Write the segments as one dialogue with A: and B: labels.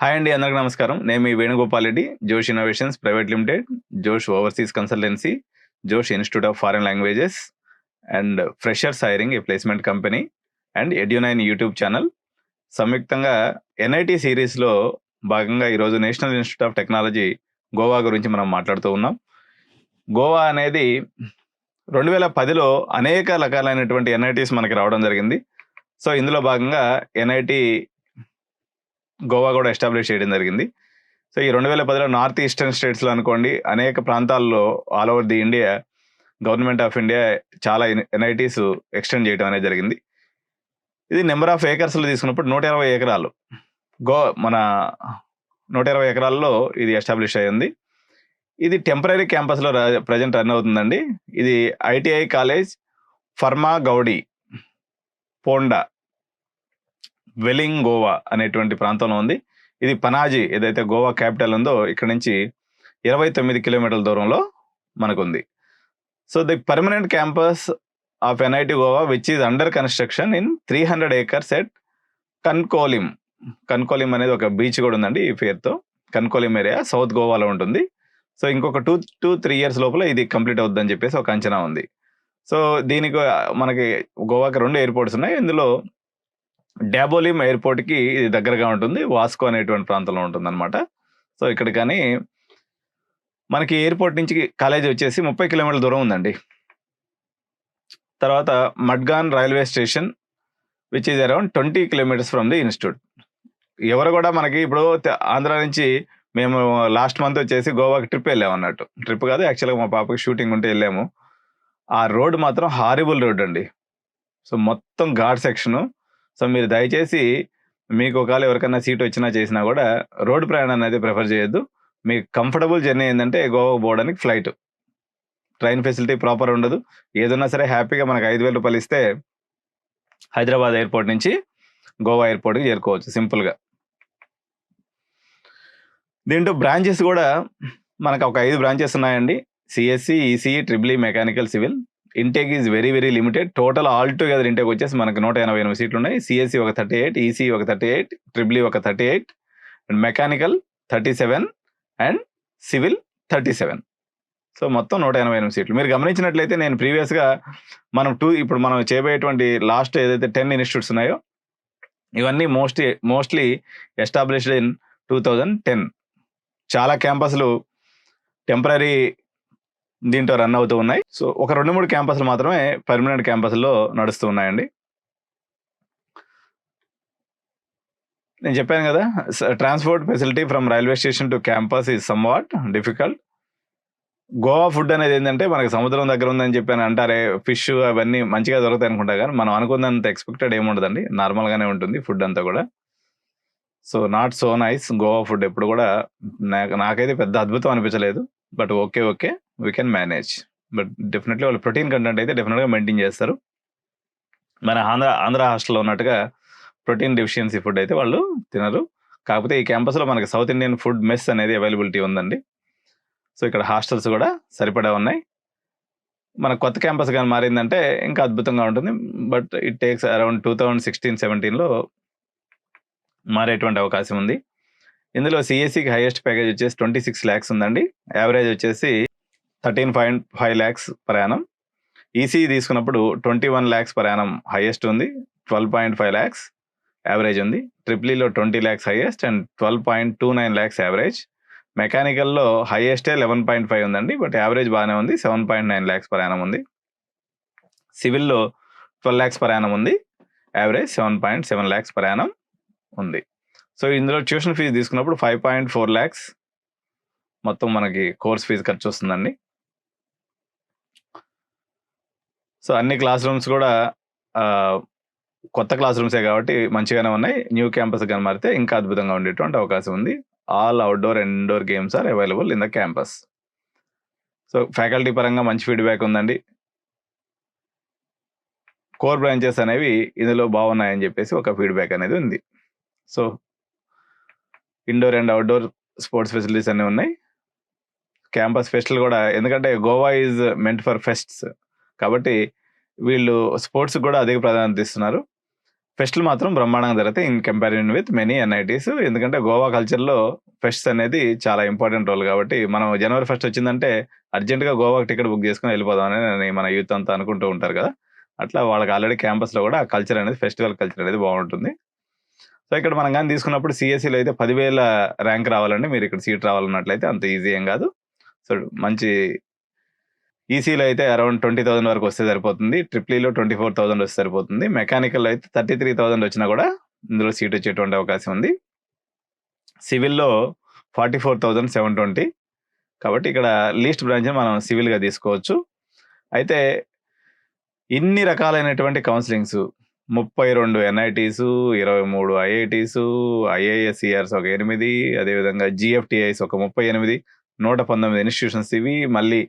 A: Hi అండి, అందరికి నమస్కారం. నేను మీ Venugopal Reddy, Josh innovations private limited, Josh overseas consultancy, Josh institute of foreign languages and freshers hiring a placement company and Edunine YouTube channel సంయుక్తంగా NIT సిరీస్లో భాగంగా ఈరోజు national institute of technology Goa గురించి మనం మాట్లాడుతూ ఉన్నాం. గోవా అనేది 2010లో అనేక రకాలైనటువంటి ఎన్ఐటీస్ మనకి రావడం జరిగింది. సో ఇందులో భాగంగా ఎన్ఐటి గోవా కూడా ఎస్టాబ్లిష్ చేయడం జరిగింది. సో ఈ 2010లో నార్త్ ఈస్టర్న్ స్టేట్స్లో అనుకోండి, అనేక ప్రాంతాల్లో all over the India government of India చాలా ఎన్ఐటీస్ ఎక్స్టెండ్ చేయడం అనేది జరిగింది. ఇది నెంబర్ ఆఫ్ ఏకర్స్లో తీసుకున్నప్పుడు 120 ఎకరాలు మన 120 ఎకరాల్లో ఇది ఎస్టాబ్లిష్ అయ్యింది. ఇది టెంపరీ క్యాంపస్లో ప్రజెంట్ రన్ అవుతుందండి. ఇది ఐటీఐ కాలేజ్ ఫర్మా గౌడి పోండా వెలింగ్ గోవా అనేటువంటి ప్రాంతంలో ఉంది. ఇది పనాజీ ఏదైతే గోవా క్యాపిటల్ ఉందో ఇక్కడ నుంచి 29 కిలోమీటర్ల దూరంలో మనకుంది. So the permanent campus of NIT Goa which is under construction in 300 acres at Cuncolim. Cuncolim అనేది ఒక బీచ్ కూడా ఉందండి ఈ పేరుతో. కన్కోలిం ఏరియా సౌత్ గోవాలో ఉంటుంది. సో ఇంకొక 2-3 years లోపల ఇది కంప్లీట్ అవుతుందని చెప్పేసి ఒక అంచనా ఉంది. సో దీనికి మనకి గోవాకి 2 ఎయిర్పోర్ట్స్ ఉన్నాయి. ఇందులో డాబోలిం ఎయిర్పోర్ట్కి ఇది దగ్గరగా ఉంటుంది, వాస్కో అనేటువంటి ప్రాంతంలో ఉంటుంది అనమాట. సో ఇక్కడ కానీ మనకి ఎయిర్పోర్ట్ నుంచి కాలేజ్ వచ్చేసి 30 కిలోమీటర్ల దూరం ఉందండి. తర్వాత Madgaon railway station which is around 20 kilometers from the institute. ఎవరు కూడా మనకి ఇప్పుడు ఆంధ్ర నుంచి మేము లాస్ట్ మంత్ వచ్చేసి గోవాకి ట్రిప్ వెళ్ళాము అన్నట్టు. ట్రిప్ కాదు, యాక్చువల్గా మా పాపకి షూటింగ్ ఉంటే వెళ్ళాము. ఆ రోడ్ మాత్రం హారిబుల్ రోడ్ అండి. సో మొత్తం ఘాట్ సెక్షను. సో మీరు దయచేసి మీకు ఒకవేళ ఎవరికైనా సీట్ వచ్చినా చేసినా కూడా రోడ్డు ప్రయాణం అనేది ప్రిఫర్ చేయొద్దు. మీకు కంఫర్టబుల్ జర్నీ ఏంటంటే గోవాకు పోవడానికి ఫ్లైట్. ట్రైన్ ఫెసిలిటీ ప్రాపర్ ఉండదు. ఏదన్నా సరే హ్యాపీగా మనకు 5,000 రూపాయలు ఇస్తే హైదరాబాద్ ఎయిర్పోర్ట్ నుంచి గోవా ఎయిర్పోర్ట్కి చేరుకోవచ్చు సింపుల్గా. దీంట్లో బ్రాంచెస్ కూడా మనకు ఒక 5 బ్రాంచెస్ ఉన్నాయండి. CSC, ECE, triple E, mechanical, civil. Intake is very very limited. Total all together intake వచ్చేసి మనకు 188 సీట్లు ఉన్నాయి. సిఎస్సి ఒక 38, ఈసీ ఒక 38, ట్రిపుల్ ఈ ఒక 38, and mechanical 37 and civil 37. So మొత్తం 188 సీట్లు. మీరు గమనించినట్లయితే నేను ప్రీవియస్గా ఇప్పుడు మనం చేయబోయేటువంటి లాస్ట్ ఏదైతే 10 ఇన్స్టిట్యూట్స్ ఉన్నాయో ఇవన్నీ మోస్ట్లీ ఎస్టాబ్లిష్డ్ ఇన్ 2010. చాలా క్యాంపస్లు టెంపరీ దీంట్లో రన్ అవుతూ ఉన్నాయి. సో ఒక 2-3 క్యాంపస్లు మాత్రమే పర్మనెంట్ క్యాంపస్లో నడుస్తూ ఉన్నాయండి. నేను చెప్పాను కదా, transport facility from railway station to campus is somewhat difficult. Goa food అనేది ఏంటంటే మనకి సముద్రం దగ్గర ఉందని చెప్పాను అంటారే, ఫిష్ అవన్నీ మంచిగా దొరుకుతాయి అనుకుంటా, కానీ మనం అనుకున్నంత ఎక్స్పెక్టెడ్ ఏముండదండి. నార్మల్గానే ఉంటుంది ఫుడ్ అంతా కూడా. So not so nice Goa food. ఎప్పుడు కూడా నాకైతే పెద్ద అద్భుతం అనిపించలేదు. But okay we can manage. But definitely వాళ్ళు ప్రోటీన్ కంటెంట్ అయితే డెఫినెట్గా మెయింటైన్ చేస్తారు. మన ఆంధ్ర హాస్టల్లో ఉన్నట్టుగా ప్రోటీన్ డెఫిషియన్సీ ఫుడ్ అయితే వాళ్ళు తినరు. కాకపోతే ఈ క్యాంపస్లో మనకి సౌత్ ఇండియన్ ఫుడ్ మెస్ అనేది అవైలబిలిటీ ఉందండి. సో ఇక్కడ హాస్టల్స్ కూడా సరిపడా ఉన్నాయి. మన కొత్త క్యాంపస్ కానీ మారిందంటే ఇంకా అద్భుతంగా ఉంటుంది. బట్ ఇట్ టేక్స్ అరౌండ్ 2016-17లో మారేటువంటి అవకాశం ఉంది. ఇందులో సిఎస్సికి హైయెస్ట్ ప్యాకేజ్ వచ్చేసి 26 lakhs ఉందండి. యావరేజ్ వచ్చేసి 13.5 lakhs per annum. ఈసీ తీసుకున్నప్పుడు 21 lakhs per annum హైయెస్ట్ ఉంది. 12.5 lakhs యావరేజ్ ఉంది. ట్రిపుల్ ఈలో 20 lakhs highest and 12.29 lakhs average. మెకానికల్లో హైయెస్టే 11.5 ఉందండి, బట్ యావరేజ్ బాగానే ఉంది. 7.9 lakhs per annum ఉంది. సివిల్లో 12 lakhs per annum ఉంది. యావరేజ్ 7.7 lakhs per annum ఉంది. సో ఇందులో ట్యూషన్ ఫీజు తీసుకున్నప్పుడు 5.4 lakhs మొత్తం మనకి కోర్స్ ఫీజు ఖర్చు వస్తుందండి. సో అన్ని క్లాస్ రూమ్స్ కూడా కొత్త క్లాస్ రూమ్సే కాబట్టి మంచిగానే ఉన్నాయి. న్యూ క్యాంపస్ కానీ మారితే ఇంకా అద్భుతంగా ఉండేటువంటి అవకాశం ఉంది. All outdoor and indoor games are available in the campus. So faculty పరంగా మంచి ఫీడ్బ్యాక్ ఉందండి. కోర్ బ్రాంచెస్ అనేవి ఇందులో బాగున్నాయని చెప్పేసి ఒక ఫీడ్బ్యాక్ అనేది ఉంది. So indoor and outdoor sports facilities అన్నీ ఉన్నాయి. క్యాంపస్ ఫెస్ట్లు కూడా, ఎందుకంటే Goa is meant for fests కాబట్టి వీళ్ళు స్పోర్ట్స్ కూడా అధిక ప్రాధాన్యత ఇస్తున్నారు. ఫెస్ట్‌లు మాత్రం బ్రహ్మాండంగా జరుగుతాయి in comparison with many NITs. ఎందుకంటే గోవా కల్చర్‌లో ఫెస్ట్స్ అనేది చాలా ఇంపార్టెంట్ రోల్ కాబట్టి, మనం జనవరి ఫస్ట్ వచ్చిందంటే అర్జెంట్‌గా గోవాకి టికెట్ బుక్ చేసుకొని వెళ్ళిపోదాం అని మన యూత్ అంతా అనుకుంటూ ఉంటారు కదా! అట్లా వాళ్ళకి ఆల్రెడీ క్యాంపస్‌లో కూడా ఆ కల్చర్ అనేది ఫెస్టివల్ కల్చర్ అనేది బాగుంటుంది. సో, ఇక్కడ మనం గాని తీసుకున్నప్పుడు సీఎస్ఈలో అయితే 10,000 ర్యాంక్ రావాలండి. మీరు ఇక్కడ సీట్ రావాలన్నట్లయితే అంత ఈజీ ఏం కాదు. సో, మంచి ఈసీలో అయితే అరౌండ్ 20,000 వరకు వస్తే సరిపోతుంది. ట్రిపుల్ ఈలో 24,000 వస్తే సరిపోతుంది. మెకానికల్‌లో అయితే 33,000 వచ్చినా కూడా ఇందులో సీట్ వచ్చేటువంటి అవకాశం ఉంది. సివిల్‌లో 44,720 కాబట్టి ఇక్కడ లీస్ట్ బ్రాంచ్‌ని మనం సివిల్‌గా తీసుకోవచ్చు. అయితే ఇన్ని రకాలైనటువంటి కౌన్సెలింగ్స్ 32 ఎన్ఐటీసు, 23 ఐఐటీసు, ఐఐఎస్ఈఆర్స్ ఒక 8, అదేవిధంగా జీఎఫ్టీఐస్ ఒక 38, 119 ఇన్స్టిట్యూషన్స్ ఇవి. మళ్ళీ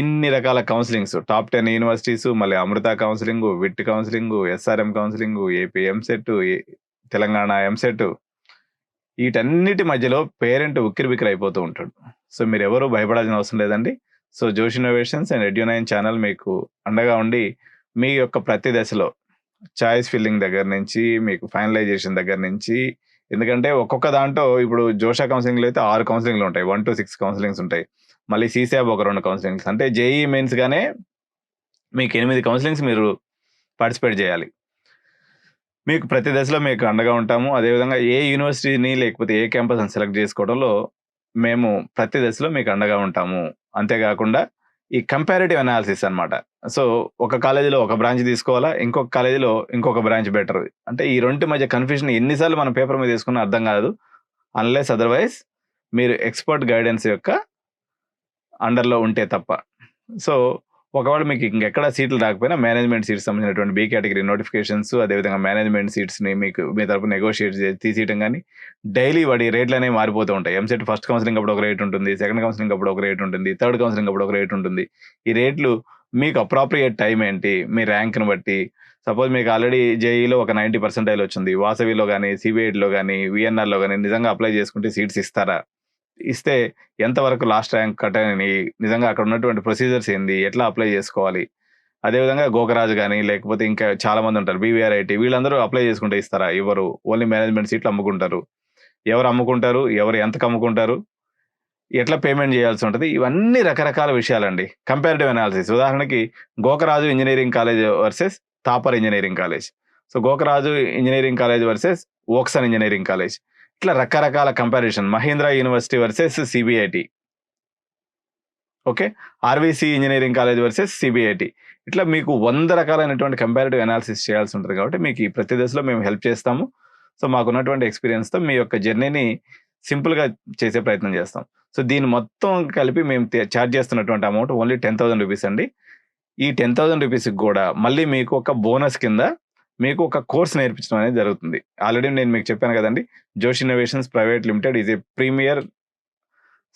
A: ఇన్ని రకాల కౌన్సెలింగ్స్, టాప్ 10 యూనివర్సిటీస్, మళ్ళీ Amrita counselling, VIT counselling, SRM counselling, AP EAMCET, Telangana EAMCET, వీటన్నిటి మధ్యలో పేరెంట్ ఉక్కిరిబిక్కిరి అయిపోతూ ఉంటాడు. సో మీరు ఎవరు భయపడాల్సిన అవసరం లేదండి. సో జోష్ ఇన్నోవేషన్స్ అండ్ ఎడ్యు9 ఛానల్ మీకు అండగా ఉండి మీ యొక్క ప్రతి దశలో చాయిస్ ఫిల్లింగ్ దగ్గర నుంచి మీకు ఫైనలైజేషన్ దగ్గర నుంచి, ఎందుకంటే ఒక్కొక్క దాంట్లో ఇప్పుడు జోషా కౌన్సిలింగ్లో అయితే 6 కౌన్సిలింగ్లు ఉంటాయి, 1 to 6 కౌన్సిలింగ్స్ ఉంటాయి. మళ్ళీ సీసాబ్ ఒక 2 కౌన్సిలింగ్స్, అంటే జేఈ మెయిన్స్ గానే మీకు 8 కౌన్సిలింగ్స్ మీరు పార్టిసిపేట్ చేయాలి. మీకు ప్రతి దశలో మీకు అండగా ఉంటాము. అదేవిధంగా ఏ యూనివర్సిటీని లేకపోతే ఏ క్యాంపస్ అని సెలెక్ట్ చేసుకోవడంలో మేము ప్రతి దశలో మీకు అండగా ఉంటాము. అంతేకాకుండా ఈ కంపారిటివ్ అనాలిసిస్ అన్నమాట. సో ఒక కాలేజీలో ఒక బ్రాంచ్ తీసుకోవాలా, ఇంకొక కాలేజీలో ఇంకొక బ్రాంచ్ బెటర్. అంటే ఈ రెండింటి మధ్య కన్ఫ్యూజన్ ఎన్నిసార్లు మనం పేపర్ మీద తీసుకున్నా అర్థం కాదు, అన్లెస్ అదర్వైజ్ మీరు ఎక్స్పర్ట్ గైడెన్స్ యొక్క అండర్లో ఉంటే తప్ప. సో ఒకవేళ మీకు ఇంకెక్కడ సీట్లు రాకపోయినా మేనేజ్మెంట్ సీట్స్ సంబంధించినటువంటి బి కేటగిరీ నోటిఫికేషన్స్, అదేవిధంగా మేనేజ్మెంట్ సీట్స్ని మీకు మీ తరపున నెగోషియేట్ చేసి తీసేయడం కానీ, డైలీ వాడి రేట్లు అనేవి మారిపోతూ ఉంటాయి. ఎంసెట్ ఫస్ట్ కౌన్సిలింగ్ అప్పుడు ఒక రేట్ ఉంటుంది, సెకండ్ కౌన్సిలింగ్ అప్పుడు ఒక రేట్ ఉంటుంది, థర్డ్ కౌన్సిలింగ్ అప్పుడు ఒక రేట్ ఉంటుంది. ఈ రేట్లు మీకు అప్రాప్రియేట్ టైం ఏంటి, మీ ర్యాంక్ని బట్టి. సపోజ్ మీకు ఆల్రెడీ జేఈలో ఒక 90% వచ్చింది, వాసవిలో కానీ, సిబిఐటిలో కానీ, విఎన్ఆర్లో కానీ నిజంగా అప్లై చేసుకుంటే సీట్స్ ఇస్తారా, ఇస్తే ఎంతవరకు లాస్ట్ ర్యాంక్ కట్ అని, నిజంగా అక్కడ ఉన్నటువంటి ప్రొసీజర్స్ ఏంది, ఎట్లా అప్లై చేసుకోవాలి. అదేవిధంగా గోకరాజు కానీ లేకపోతే ఇంకా చాలా మంది ఉంటారు, బీవీఆర్ఐటీ, వీళ్ళందరూ అప్లై చేసుకుంటే ఇస్తారా, ఇవ్వరు. ఓన్లీ మేనేజ్మెంట్ సీట్లు అమ్ముకుంటారు. ఎవరు అమ్ముకుంటారు, ఎవరు ఎంతకు అమ్ముకుంటారు, ఎట్లా పేమెంట్ చేయాల్సి ఉంటుంది, ఇవన్నీ రకరకాల విషయాలండి. కంపారిటివ్ అనాలిసిస్, ఉదాహరణకి Gokaraju engineering college versus Thapar engineering college, so Gokaraju engineering college versus ఓక్సన్ engineering college, ఇట్లా రకరకాల comparison. Mahindra university versus CBIT, okay, RVC engineering college versus CBIT, ఇట్లా మీకు 100 రకాలైనటువంటి కంపారిటివ్ అనాలిసిస్ చేయాల్సి ఉంటుంది. కాబట్టి మీకు ఈ ప్రతి దశలో మేము హెల్ప్ చేస్తాము. సో మాకున్నటువంటి ఎక్స్పీరియన్స్తో మీ యొక్క జర్నీని సింపుల్గా చేసే ప్రయత్నం చేస్తాం. సో దీన్ని మొత్తం కలిపి మేము ఛార్జ్ చేస్తున్నటువంటి అమౌంట్ ఓన్లీ 10,000 రూపీస్ అండి. ఈ 10,000 రూపీస్కి కూడా మళ్ళీ మీకు ఒక బోనస్ కింద మీకు ఒక కోర్స్ నేర్పించడం అనేది జరుగుతుంది. ఆల్రెడీ నేను మీకు చెప్పాను కదండి, Josh innovations private limited is a premier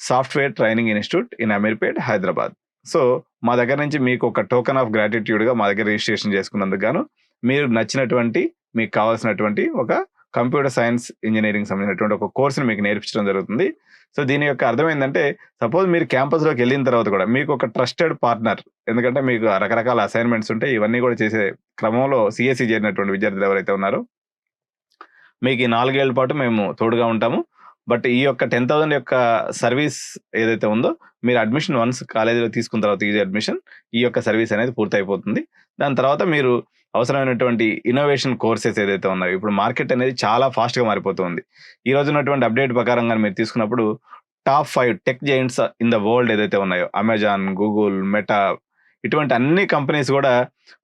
A: software training institute in Ameerpet, Hyderabad. So మా దగ్గర నుంచి మీకు ఒక టోకెన్ ఆఫ్ గ్రాటిట్యూడ్గా మా దగ్గర రిజిస్ట్రేషన్ చేసుకున్నందుకు గాను మీరు నచ్చినటువంటి మీకు కావాల్సినటువంటి ఒక కంప్యూటర్ సైన్స్ ఇంజనీరింగ్ సంబంధించినటువంటి ఒక కోర్సుని మీకు నేర్పించడం జరుగుతుంది. సో దీని యొక్క అర్థం ఏంటంటే, సపోజ్ మీరు క్యాంపస్లోకి వెళ్ళిన తర్వాత కూడా మీకు ఒక ట్రస్టెడ్ పార్ట్నర్, ఎందుకంటే మీకు రకరకాల అసైన్మెంట్స్ ఉంటాయి, ఇవన్నీ కూడా చేసే క్రమంలో సిఎస్సి చేరినటువంటి విద్యార్థులు ఎవరైతే ఉన్నారో మీకు ఈ 4 ఏళ్ల పాటు మేము తోడుగా ఉంటాము. బట్ ఈ యొక్క 10,000 యొక్క సర్వీస్ ఏదైతే ఉందో, మీరు అడ్మిషన్ వన్స్ కాలేజీలో తీసుకున్న తర్వాత ఈజీ అడ్మిషన్, ఈ యొక్క సర్వీస్ అనేది పూర్తయిపోతుంది. దాని తర్వాత మీరు అవసరమైనటువంటి ఇన్నోవేషన్ కోర్సెస్ ఏదైతే ఉన్నాయో, ఇప్పుడు మార్కెట్ అనేది చాలా ఫాస్ట్గా మారిపోతుంది. ఈ రోజు ఉన్నటువంటి అప్డేట్ ప్రకారంగా మీరు తీసుకున్నప్పుడు top 5 tech Giants in the world ఏదైతే ఉన్నాయో, అమెజాన్, గూగుల్, మెటా, ఇటువంటి అన్ని కంపెనీస్ కూడా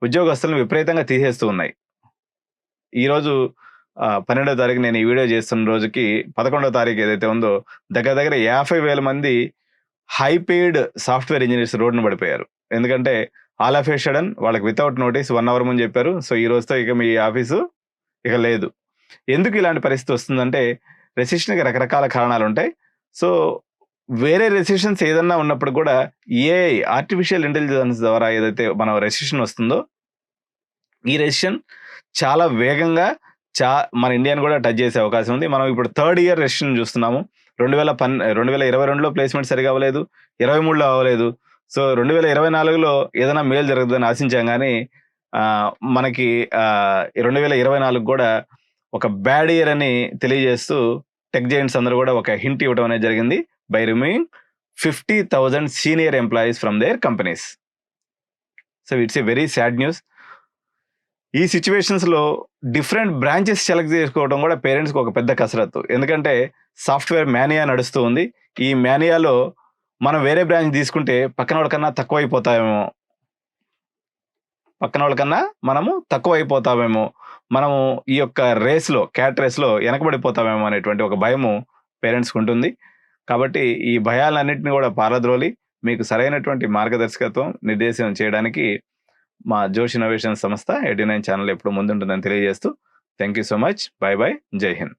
A: ఉద్యోగస్తులను విపరీతంగా తీసేస్తూ ఉన్నాయి. ఈరోజు 12వ తారీఖు నేను ఈ వీడియో చేస్తున్న రోజుకి 11వ తారీఖు ఏదైతే ఉందో, దగ్గర 50,000 మంది హై పెయిడ్ సాఫ్ట్వేర్ ఇంజనీర్స్ రోడ్డున పడిపోయారు. ఎందుకంటే ఆల్ ఆఫ్ ఏ సడన్ వాళ్ళకి వితౌట్ నోటీస్ 1 అవర్ ముందు చెప్పారు, సో ఈ రోజుతో ఇక మీ ఆఫీసు ఇక లేదు. ఎందుకు ఇలాంటి పరిస్థితి వస్తుందంటే, రెసిషన్కి రకరకాల కారణాలు ఉంటాయి. సో వేరే రెసిషన్స్ ఏదన్నా ఉన్నప్పుడు కూడా ఏఐ, ఆర్టిఫిషియల్ ఇంటెలిజెన్స్ ద్వారా ఏదైతే మన రెసిషన్ వస్తుందో, ఈ రెసిషన్ చాలా వేగంగా మన ఇండియాని కూడా టచ్ చేసే అవకాశం ఉంది. మనం ఇప్పుడు 3rd ఇయర్ రెసిషన్ చూస్తున్నాము. 2022లో ప్లేస్మెంట్ సరిగా అవ్వలేదు, 23లో అవ్వలేదు. సో 2024లో ఏదైనా మేలు జరుగుతుందని ఆశించాం, కానీ మనకి 2024 కూడా ఒక బ్యాడ్ ఇయర్ అని తెలియజేస్తూ టెక్ జైంట్స్ అందరూ కూడా ఒక హింట్ ఇవ్వడం అనేది జరిగింది by removing 50,000 senior employees from their companies. So it's a very sad news. ఈ సిచ్యువేషన్స్లో డిఫరెంట్ బ్రాంచెస్ సెలెక్ట్ చేసుకోవడం కూడా పేరెంట్స్కి ఒక పెద్ద కసరత్తు. ఎందుకంటే సాఫ్ట్వేర్ మేనియా నడుస్తూ ఉంది. ఈ మేనియాలో మనం వేరే బ్రాంచ్ తీసుకుంటే పక్కన వాళ్ళకన్నా మనము తక్కువ అయిపోతామేమో, మనము ఈ యొక్క క్యాట్ రేస్లో వెనకబడిపోతామేమో అనేటువంటి ఒక భయము పేరెంట్స్కి ఉంటుంది. కాబట్టి ఈ భయాలన్నింటినీ కూడా పారద్రోలి మీకు సరైనటువంటి మార్గదర్శకత్వం నిర్దేశం చేయడానికి మా జోష్ ఇన్నోవేషన్ సంస్థ 89 ఛానల్ ఎప్పుడు ముందుంటుందని తెలియజేస్తూ thank you so much. By by. జై హింద్.